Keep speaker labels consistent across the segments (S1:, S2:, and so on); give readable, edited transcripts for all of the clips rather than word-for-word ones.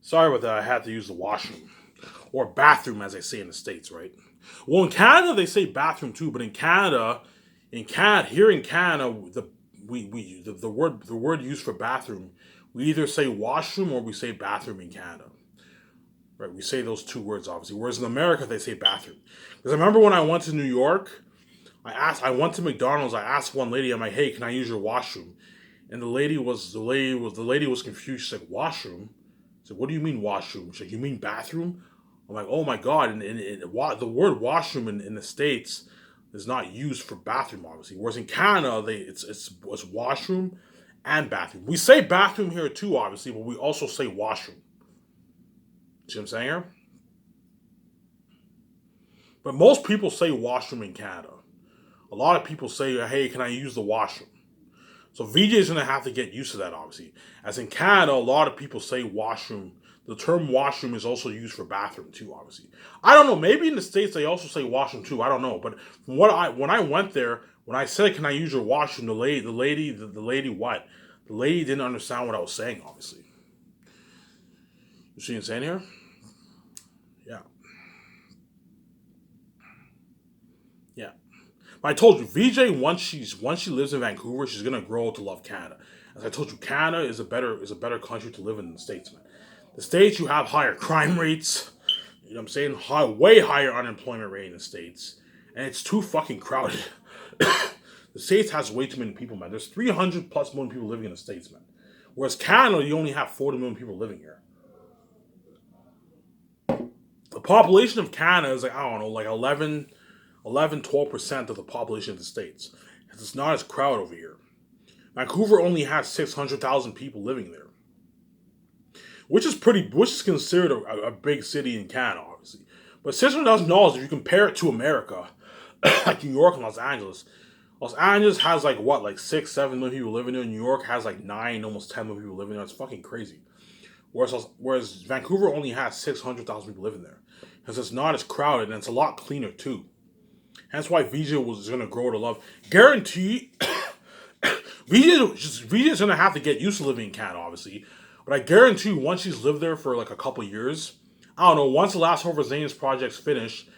S1: Sorry about that. I had to use the washroom or bathroom, as they say in the States, right? Well, in Canada they say bathroom too, but here in Canada, the word used for bathroom, we either say washroom or we say bathroom in Canada, right? We say those two words obviously. Whereas in America they say bathroom. Because I remember when I went to New York, I went to McDonald's. I asked one lady, I'm like, hey, can I use your washroom? And the lady was confused. She's like, washroom? I said, what do you mean washroom? She's like, you mean bathroom? I'm like, oh my god! And the word washroom in the states is not used for bathroom, obviously. Whereas in Canada, it's washroom and bathroom. We say bathroom here too, obviously, but we also say washroom. See what I'm saying here? But most people say washroom in Canada. A lot of people say, hey, can I use the washroom? So VJ's gonna have to get used to that, obviously. As in Canada, a lot of people say washroom. The term washroom is also used for bathroom too, obviously. I don't know. Maybe in the states they also say washroom too. I don't know. But from when I went there, when I said, "Can I use your washroom?" The lady what? The lady didn't understand what I was saying. Obviously, you see what I'm saying here? Yeah, yeah. But I told you, VJ once she lives in Vancouver, she's gonna grow to love Canada. As I told you, Canada is a better country to live in than the states, man. The states you have higher crime rates. You know what I'm saying? Way higher unemployment rate in the states, and it's too fucking crowded. The states has way too many people, man. There's 300 plus million people living in the states, man. Whereas Canada, you only have 40 million people living here. The population of Canada is like, I don't know, like 12% of the population of the states. It's not as crowded over here. Vancouver only has 600,000 people living there, which is considered a big city in Canada, obviously. But $600,000, if you compare it to America, like New York and Los Angeles, Los Angeles has like what, like 6, 7 million people living there. New York has like 9, almost 10 million people living there. It's fucking crazy. Whereas Vancouver only has 600,000 people living there, because it's not as crowded and it's a lot cleaner too. Hence why VJ was gonna grow to love. Guarantee VJ's gonna have to get used to living in Canada, obviously. But I guarantee you, once she's lived there for like a couple years, I don't know. Once the last Hover Zane's project's finished,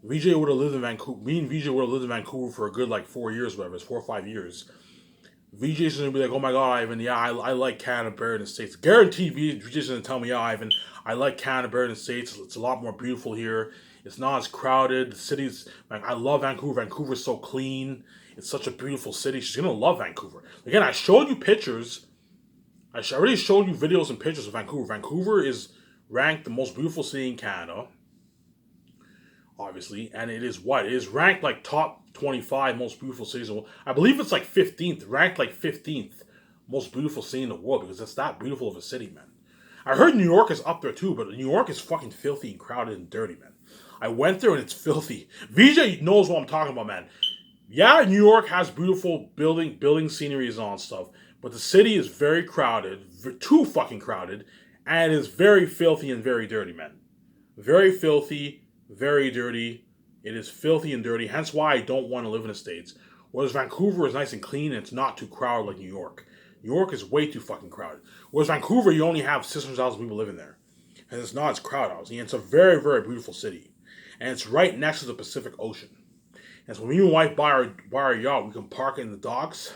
S1: VJ would have lived in Vancouver. Me and VJ would have lived in Vancouver for a good like 4 years, whatever. It's 4 or 5 years. VJ's gonna be like, "Oh my god, Ivan, yeah, I like Canada better than the States." Guaranteed, VJ's gonna tell me, "Yeah, Ivan, I like Canada better than the States. It's a lot more beautiful here. It's not as crowded. The city's like, I love Vancouver. Vancouver's so clean. It's such a beautiful city." She's gonna love Vancouver. Again, I showed you pictures. Already showed you videos and pictures of Vancouver. Vancouver is ranked the most beautiful city in Canada, obviously, and it is what? It is ranked like top 25 most beautiful cities in the world. I believe it's like 15th, ranked like 15th most beautiful city in the world, because it's that beautiful of a city, man. I heard New York is up there too, but New York is fucking filthy and crowded and dirty, man. I went there and it's filthy. VJ knows what I'm talking about, man. Yeah, New York has beautiful building sceneries and all that stuff, but the city is very crowded, too fucking crowded, and it is very filthy and very dirty, man. Very filthy, very dirty. It is filthy and dirty, hence why I don't want to live in the States. Whereas Vancouver is nice and clean and it's not too crowded like New York. New York is way too fucking crowded. Whereas Vancouver, you only have 600,000 people living there. And it's not as crowded, obviously. And it's a very, very beautiful city. And it's right next to the Pacific Ocean. And so when me and my wife buy our yacht, we can park it in the docks.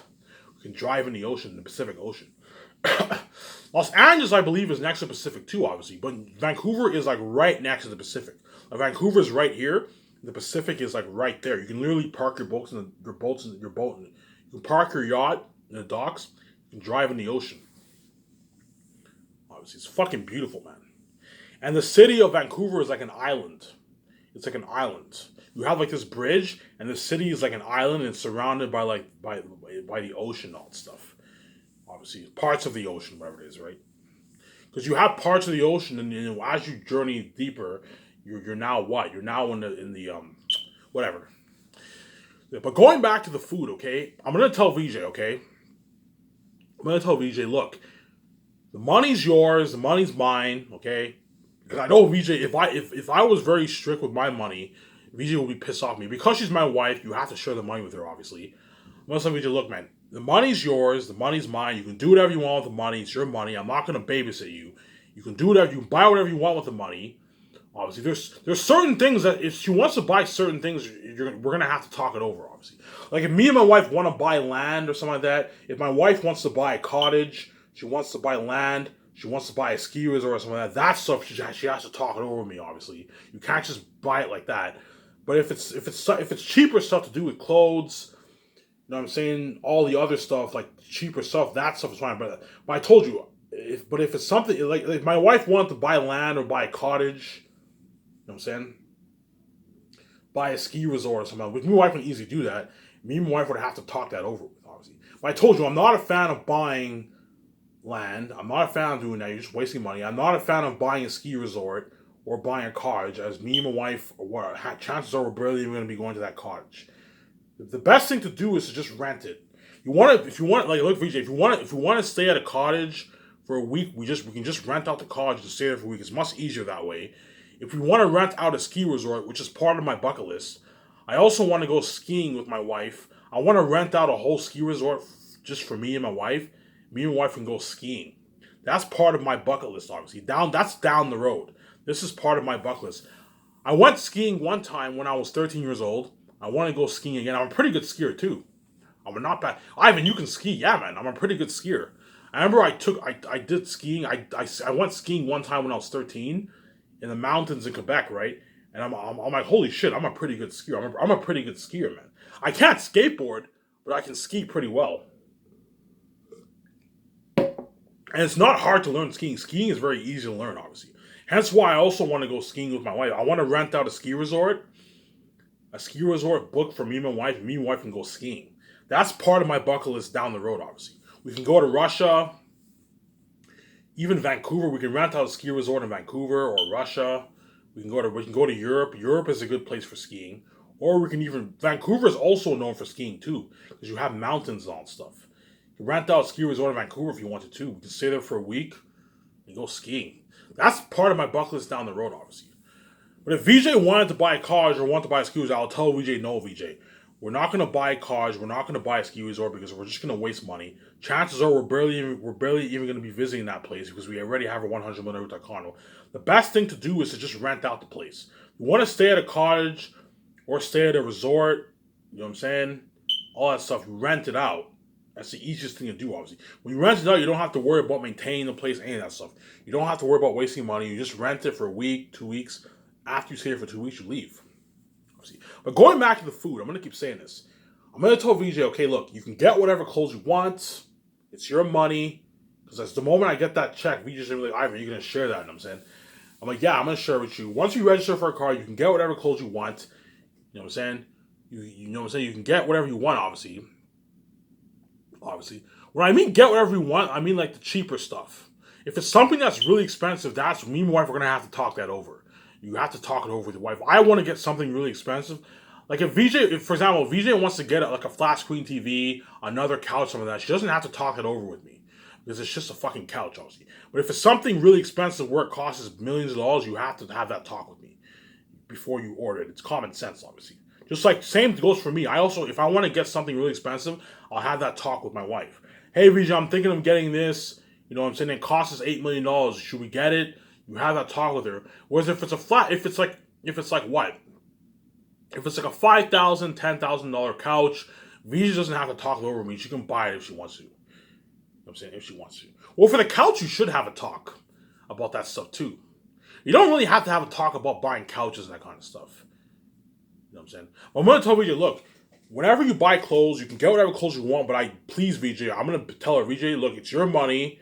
S1: We can drive in the ocean, the Pacific Ocean. Los Angeles, I believe, is next to the Pacific too, obviously. But Vancouver is like right next to the Pacific. Like Vancouver's right here. The Pacific is like right there. You can literally park your boat. You can park your yacht in the docks and drive in the ocean. Obviously, it's fucking beautiful, man. And the city of Vancouver is like an island. It's like an island. You have like this bridge, and the city is like an island, and it's surrounded by by the ocean and all that stuff. Obviously, parts of the ocean, whatever it is, right? Because you have parts of the ocean, and as you journey deeper, you're now what? You're now in the whatever. But going back to the food, okay? I'm gonna tell VJ, okay? I'm gonna tell VJ, look, the money's yours, the money's mine, okay? Because I know VJ, if I was very strict with my money, VJ would be pissed off at me. Because she's my wife, you have to share the money with her, obviously. I'm gonna tell VJ, look, man, the money's yours, the money's mine. You can do whatever you want with the money. It's your money. I'm not gonna babysit you. You can do whatever, you can buy whatever you want with the money. Obviously, there's certain things that if she wants to buy certain things, we're gonna have to talk it over. Obviously, like if me and my wife want to buy land or something like that. If my wife wants to buy a cottage, she wants to buy land, she wants to buy a ski resort or something like that. That stuff she has to talk it over with me. Obviously, you can't just buy it like that. But if it's cheaper stuff to do with clothes, you know what I'm saying, all the other stuff like cheaper stuff, that stuff is fine. But I told you, if it's something like if my wife wanted to buy land or buy a cottage. You know what I'm saying? Buy a ski resort or something. With me and my wife would easily do that. Me and my wife would have to talk that over with, obviously. But I told you, I'm not a fan of buying land. I'm not a fan of doing that. You're just wasting money. I'm not a fan of buying a ski resort or buying a cottage, as me and my wife, chances are we're barely even going to be going to that cottage. The best thing to do is to just rent it. If you want, like, look, VJ, if you want to stay at a cottage for a week, we can just rent out the cottage and stay there for a week. It's much easier that way. If we want to rent out a ski resort, which is part of my bucket list, I also want to go skiing with my wife. I want to rent out a whole ski resort just for me and my wife. Me and my wife can go skiing. That's part of my bucket list, obviously. That's down the road. This is part of my bucket list. I went skiing one time when I was 13 years old. I want to go skiing again. I'm a pretty good skier, too. I'm not bad. Ivan, you can ski. Yeah, man. I'm a pretty good skier. I remember I did skiing. I went skiing one time when I was 13 in the mountains in Quebec, right? And I'm like, holy shit, I'm a pretty good skier. I'm a pretty good skier, man. I can't skateboard, but I can ski pretty well. And it's not hard to learn skiing. Skiing is very easy to learn, obviously. Hence why I also want to go skiing with my wife. I want to rent out a ski resort booked for me and my wife, and me and my wife can go skiing. That's part of my bucket list down the road, obviously. We can go to Russia, even Vancouver. We can rent out a ski resort in Vancouver or Russia. We can go to Europe. Europe is a good place for skiing. Or Vancouver is also known for skiing too, because you have mountains and all stuff. You can rent out a ski resort in Vancouver if you wanted to. We can stay there for a week and go skiing. That's part of my bucket list down the road, obviously. But if VJ wanted to buy a cottage or wanted to buy a ski resort, I'll tell VJ, no, VJ. We're not going to buy a cottage. We're not going to buy a ski resort because we're just going to waste money. Chances are we're barely even going to be visiting that place because we already have a 100 million rooftop condo. The best thing to do is to just rent out the place. You want to stay at a cottage or stay at a resort, you know what I'm saying? All that stuff, you rent it out. That's the easiest thing to do, obviously. When you rent it out, you don't have to worry about maintaining the place, any of that stuff. You don't have to worry about wasting money. You just rent it for a week, 2 weeks. After you stay here for 2 weeks, you leave. Obviously. But going back to the food, I'm going to keep saying this. I'm going to tell VJ, okay, look, you can get whatever clothes you want. It's your money. Because the moment I get that check, VJ's going to be like, Ivan, you're going to share that. You know what I'm saying? I'm like, yeah, I'm going to share it with you. Once you register for a car, you can get whatever clothes you want. You know what I'm saying? You know what I'm saying? You can get whatever you want, obviously. When I mean get whatever you want, I mean like the cheaper stuff. If it's something that's really expensive, that's me and my wife are going to have to talk that over. You have to talk it over with your wife. I want to get something really expensive. Like if for example, VJ wants to get like a flat screen TV, another couch, something like that, she doesn't have to talk it over with me. Because it's just a fucking couch, obviously. But if it's something really expensive where it costs millions of dollars, you have to have that talk with me before you order it. It's common sense, obviously. Just like, same goes for me. I also, if I want to get something really expensive, I'll have that talk with my wife. Hey, VJ, I'm thinking of getting this. You know what I'm saying? It costs us $8 million. Should we get it? You have that talk with her. Whereas if it's a flat, if it's like what? If it's like a $5,000, $10,000 couch, VJ doesn't have to talk it over with me. She can buy it if she wants to. You know what I'm saying? If she wants to. Well, for the couch, you should have a talk about that stuff too. You don't really have to have a talk about buying couches and that kind of stuff. You know what I'm saying? But I'm going to tell VJ, look, whenever you buy clothes, you can get whatever clothes you want, but please, VJ, I'm going to tell her, VJ, look, it's your money.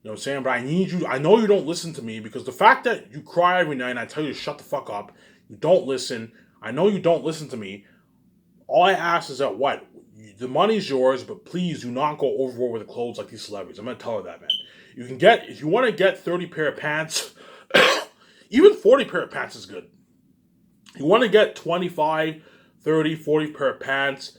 S1: You know what I'm saying? But I need you. I know you don't listen to me because the fact that you cry every night and I tell you to shut the fuck up, you don't listen. I know you don't listen to me. All I ask is that what? The money's yours, but please do not go overboard with the clothes like these celebrities. I'm going to tell her that, man. You can get, if you want to get 30 pair of pants, even 40 pair of pants is good. You want to get 25, 30, 40 pair of pants,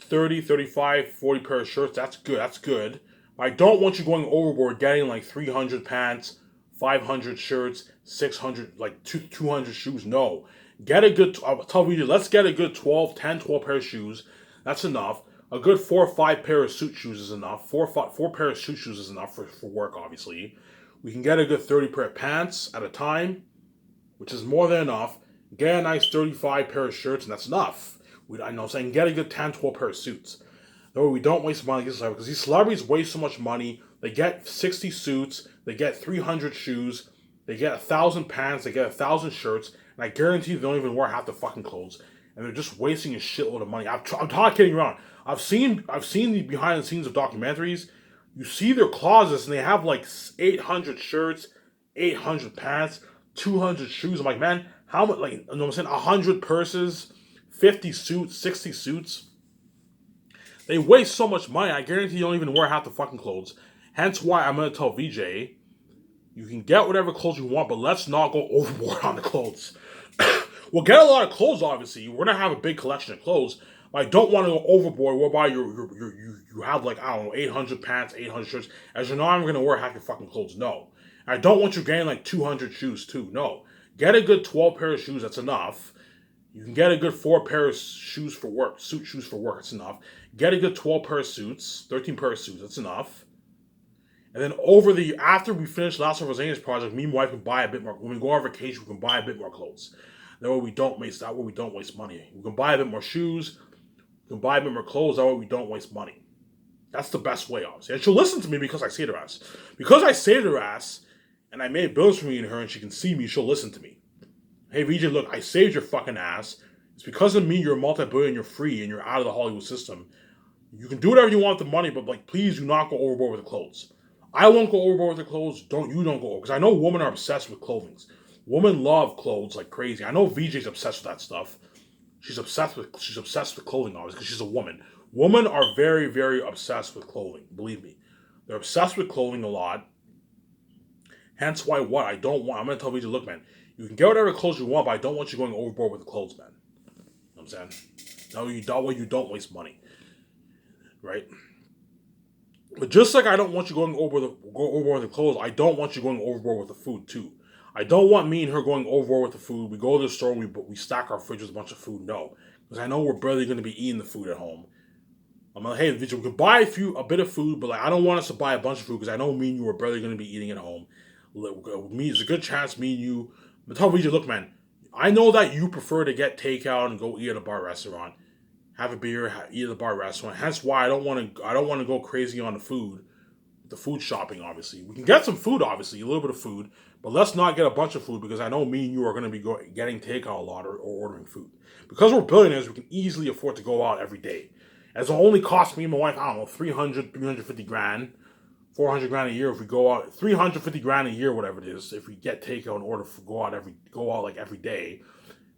S1: 30, 35, 40 pair of shirts, that's good. That's good. I don't want you going overboard getting like 300 pants, 500 shirts, 600, like 200 shoes. No. Get a good, I'll tell you, let's get a good 12 pair of shoes. That's enough. A good 4 or 5 pair of suit shoes is enough. Four pair of suit shoes is enough for work, obviously. We can get a good 30 pair of pants at a time, which is more than enough. Get a nice 35 pair of shirts, and that's enough. I know what I'm saying, get a good 10, 12 pair of suits. Though we don't waste money because these celebrities waste so much money. They get 60 suits, they get 300 shoes, they get 1,000 pants, they get 1,000 shirts, and I guarantee you they don't even wear half the fucking clothes. And they're just wasting a shitload of money. I'm not kidding around. I've seen the behind the scenes of documentaries. You see their closets and they have like 800 shirts, 800 pants, 200 shoes. I'm like, man, how much? Like, you know what I'm saying? 100 purses, 50 suits, 60 suits. They waste so much money. I guarantee you don't even wear half the fucking clothes. Hence why I'm gonna tell VJ, you can get whatever clothes you want, but let's not go overboard on the clothes. We'll get a lot of clothes, obviously. We're gonna have a big collection of clothes. But I don't want to go overboard whereby you have like, I don't know, 800 pants, 800 shirts, as you're not even gonna wear half your fucking clothes. No. I don't want you getting like 200 shoes too. No. Get a good 12 pair of shoes, that's enough. You can get a good 4 pair of shoes for work, suit shoes for work, that's enough. Get a good 12 pair of suits, 13 pair of suits, that's enough. And then after we finish Last of Us project, me and my wife can buy a bit more. When we go on vacation, we can buy a bit more clothes. That way we don't waste money. We can buy a bit more shoes, we can buy a bit more clothes, that way we don't waste money. That's the best way, obviously. And she'll listen to me because I saved her ass. Because I saved her ass, and I made bills for me and her, and she can see me, she'll listen to me. Hey, VJ, look, I saved your fucking ass. It's because of me you're a multi-billion, you're free, and you're out of the Hollywood system. You can do whatever you want with the money, but like, please do not go overboard with the clothes. I won't go overboard with the clothes. Don't go. Because I know women are obsessed with clothing. Women love clothes like crazy. I know VJ's obsessed with that stuff. She's obsessed with clothing, obviously, because she's a woman. Women are very, very obsessed with clothing. Believe me. They're obsessed with clothing a lot. Hence why I'm going to tell VJ, look, man, you can get whatever clothes you want, but I don't want you going overboard with the clothes, man. You know what I'm saying? No, you don't waste money. Right? But just like I don't want you going overboard with the clothes, I don't want you going overboard with the food too. I don't want me and her going overboard with the food. We go to the store and we stack our fridge with a bunch of food. No. Because I know we're barely going to be eating the food at home. I'm like, hey, we can buy a bit of food, but like, I don't want us to buy a bunch of food because I know me and you are barely going to be eating at home. There's a good chance me and you... But tell VJ, look, man, I know that you prefer to get takeout and go eat at a bar restaurant. Have a beer, eat at the bar restaurant. Hence why I don't want to go crazy on the food shopping, obviously. We can get some food, obviously, a little bit of food, but let's not get a bunch of food because I know me and you are going to be getting takeout a lot or ordering food. Because we're billionaires, we can easily afford to go out every day. As it only costs me and my wife, I don't know, 350 grand, 400 grand a year if we go out, 350 grand a year, whatever it is, if we get takeout and go out like every day,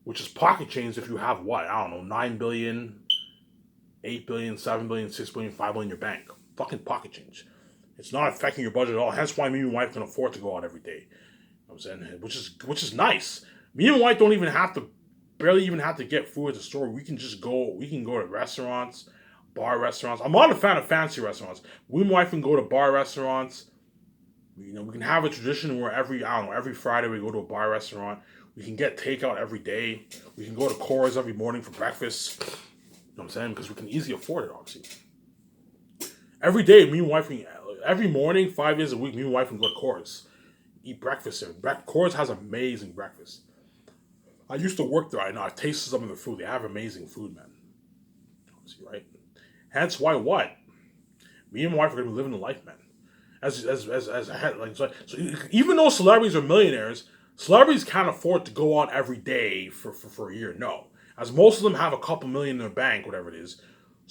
S1: which is pocket change if you have what? I don't know, 9 billion, 8 billion, 7 billion, 6 billion, 5 billion in your bank. Fucking pocket change. It's not affecting your budget at all. Hence why me and my wife can afford to go out every day. You know what I'm saying? Which is nice. Me and my wife barely even have to get food at the store. We can go to restaurants, bar restaurants. I'm not a fan of fancy restaurants. Me and my wife can go to bar restaurants. We can have a tradition where every Friday we go to a bar restaurant. We can get takeout every day. We can go to Cora's every morning for breakfast. You know what I'm saying? Because we can easily afford it, obviously. Every day, me and my wife, every morning, 5 days a week, me and my wife can go to Cora's. Eat breakfast there. Cora's has amazing breakfast. I used to work there. I know. I've tasted some of the food. They have amazing food, man. Obviously, right? Hence why what? Me and my wife are going to be living the life, man. So even though celebrities are millionaires, celebrities can't afford to go out every day for a year. No. As most of them have a couple million in their bank, whatever it is.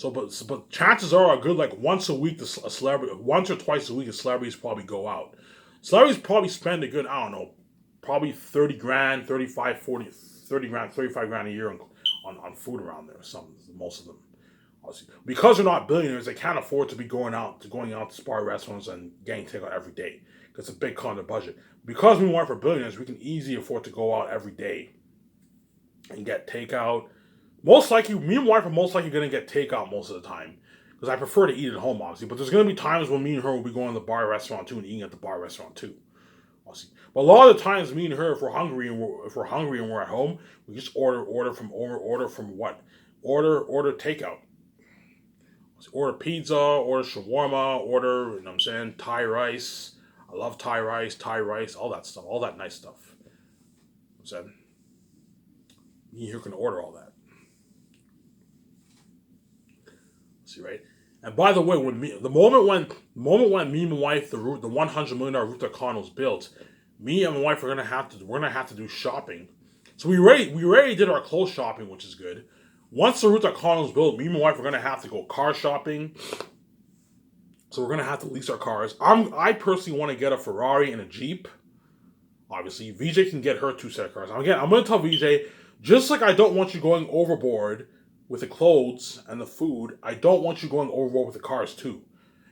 S1: But chances are a good like once a week, a celebrity, once or twice a week, a celebrities probably go out. Celebrities probably spend a good, I don't know, probably 30 grand, 35, 40, 30 grand, 35 grand a year on food around there. Most of them. Obviously. Because they're not billionaires, they can't afford to be going out to bar restaurants and getting takeout every day. Because it's a big cut on their budget. Because we weren't for billionaires, we can easily afford to go out every day and get takeout. Most likely, me and my wife are most likely going to get takeout most of the time. Because I prefer to eat at home, obviously. But there's going to be times when me and her will be going to the bar restaurant too and eating at the bar restaurant too. Obviously. But a lot of the times, me and her, if we're hungry and we're at home, we just order takeout. Order pizza, order shawarma, order, Thai rice. I I love Thai rice, all that stuff, all that nice stuff. I'm saying, me here can order all that. See, right? And by the way, the moment when me and my wife the 100 million Ruta condo is built, me and my wife we're gonna have to do shopping. So we already did our clothes shopping, which is good. Once the Ruta condo is built, me and my wife are gonna have to go car shopping. So we're gonna have to lease our cars. I personally want to get a Ferrari and a Jeep. Obviously, VJ can get her two set of cars. Again, I'm gonna tell VJ, just like I don't want you going overboard with the clothes and the food, I don't want you going overboard with the cars too.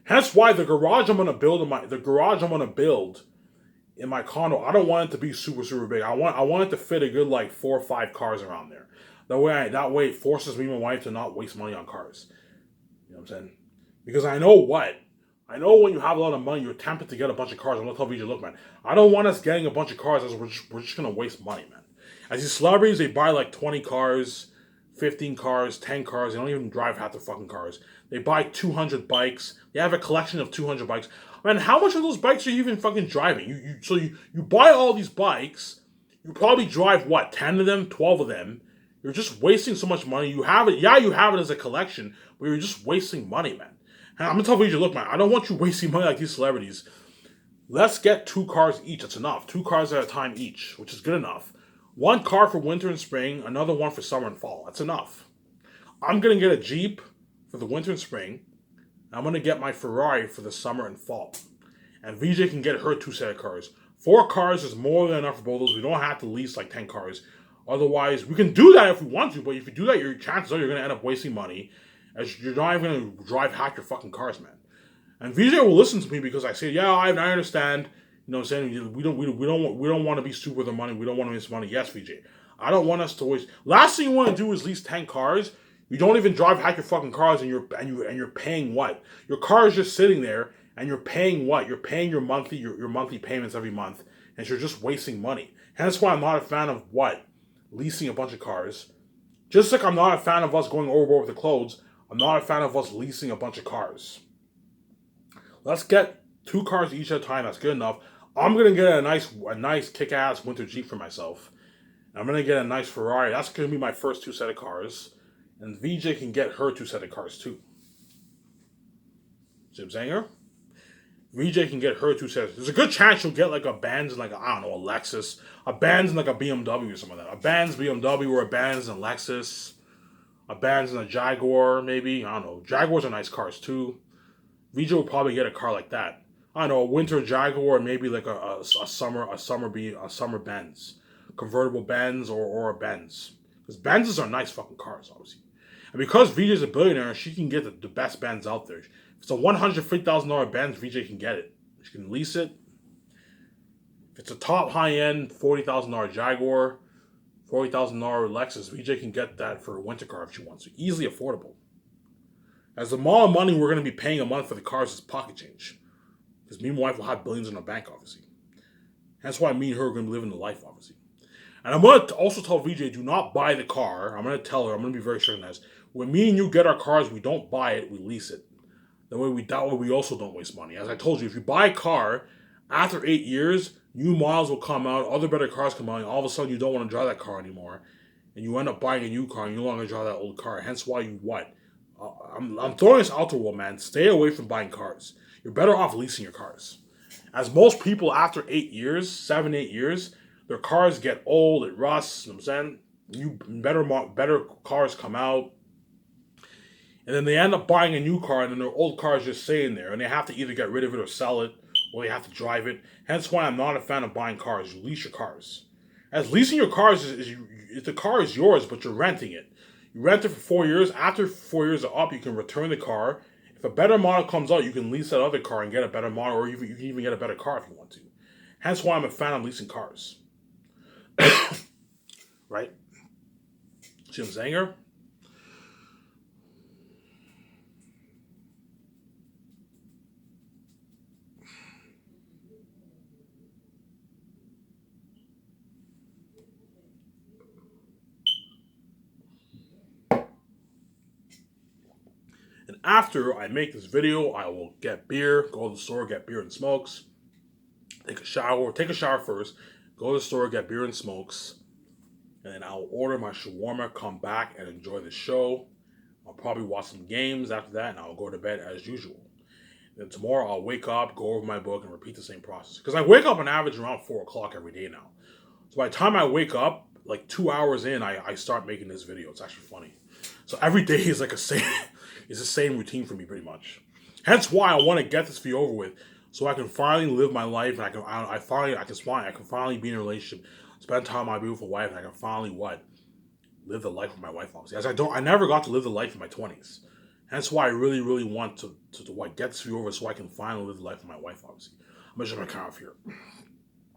S1: Hence why the garage I'm gonna build in my condo, I don't want it to be super big. I want it to fit a good like 4 or 5 cars around there. That way it forces me and my wife to not waste money on cars. You know what I'm saying? Because I know when you have a lot of money, you're tempted to get a bunch of cars. I'm gonna tell VJ, look, man, I don't want us getting a bunch of cars as we're just gonna waste money, man. As these celebrities, they buy like 20 cars, 15 cars, 10 cars. They don't even drive half the fucking cars. They buy 200 bikes. They have a collection of 200 bikes. Man, how much of those bikes are you even fucking driving? You buy all these bikes. You probably drive what, 10 of them, 12 of them. You're just wasting so much money. You have it as a collection, but you're just wasting money, man. And I'm gonna tell you, look, man, I don't want you wasting money like these celebrities. Let's get 2 cars each. That's enough. 2 cars at a time each, which is good enough. 1 car for winter and spring, another one for summer and fall. That's enough. I'm gonna get a Jeep for the winter and spring. I'm gonna get my Ferrari for the summer and fall. And VJ can get her 2 set of cars. 4 cars is more than enough for both of those. We don't have to lease like 10 cars. Otherwise, we can do that if we want to, but if you do that, your chances are you're gonna end up wasting money, as you're not even gonna drive half your fucking cars, man. And VJ will listen to me because I say, yeah, I understand. You know what I'm saying? We don't want to be stupid with the money. We don't want to waste money. Yes, VJ. I don't want us to waste. Last thing you want to do is lease 10 cars. You don't even drive half your fucking cars, and you're paying what? Your car is just sitting there, and you're paying what? You're paying your monthly payments every month, and you're just wasting money. And that's why I'm not a fan of what? Leasing a bunch of cars. Just like I'm not a fan of us going overboard with the clothes, I'm not a fan of us leasing a bunch of cars. Let's get 2 cars each at a time. That's good enough. I'm gonna get a nice kick-ass winter Jeep for myself. I'm gonna get a nice Ferrari. That's gonna be my first 2 set of cars. And VJ can get her 2 set of cars too. See what I'm saying here? VJ can get her 2 sets. There's a good chance she'll get like a Benz and like a Lexus. A Benz and like a BMW or something like that. A Benz BMW or a Benz and Lexus. A Benz and a Jaguar maybe. I don't know. Jaguars are nice cars too. VJ will probably get a car like that. I don't know, a winter Jaguar, maybe like a summer Benz, convertible Benz or a Benz, because Benzes are nice fucking cars, obviously. And because VJ's a billionaire, she can get the best Benz out there. If it's a $150,000 Benz, VJ can get it. She can lease it. If it's a top high end $40,000 Jaguar, $40,000 Lexus, VJ can get that for a winter car if she wants to. Easily affordable. As the amount of money we're going to be paying a month for the cars is pocket change. Because me and my wife will have billions in our bank, obviously. That's why me and her are going to be living the life, obviously. And I'm going to also tell VJ, do not buy the car. I'm going to tell her, I'm going to be very sure on this. When me and you get our cars, we don't buy it, we lease it. That way we also don't waste money. As I told you, if you buy a car, after 8 years, new models will come out, other better cars come out, and all of a sudden you don't want to drive that car anymore. And you end up buying a new car, and you no longer drive that old car. Hence why you what? I'm throwing this out to world, man. Stay away from buying cars. You're better off leasing your cars. As most people after 8 years, 7, 8 years, their cars get old, it rusts, you know what I'm saying? Better cars come out. And then they end up buying a new car, and then their old car is just sitting there, and they have to either get rid of it or sell it, or they have to drive it. Hence why I'm not a fan of buying cars. You lease your cars. As leasing your cars the car is yours, but you're renting it. You rent it for 4 years. After 4 years are up, you can return the car. If a better model comes out, you can lease that other car and get a better model, or you can even get a better car if you want to. Hence why I'm a fan of leasing cars. Right? See what I'm saying here? And after I make this video, I will get beer, go to the store, get beer and smokes. take a shower first, go to the store, get beer and smokes, and then I'll order my shawarma, come back and enjoy the show. I'll probably watch some games after that, and I'll go to bed as usual. Then tomorrow I'll wake up, go over my book, and repeat the same process. Because I wake up on average around 4 o'clock every day now. So by the time I wake up, like 2 hours in, I start making this video. It's actually funny. So every day is like it's the same routine for me pretty much. Hence why I want to get this video over with, so I can finally live my life, and I can finally be in a relationship, spend time with my beautiful wife, and I can finally live the life with my wife. Obviously, as I never got to live the life in my 20s. That's why I really, really want to get this video over, so I can finally live the life of my wife. Obviously, I'm gonna shut my car off here.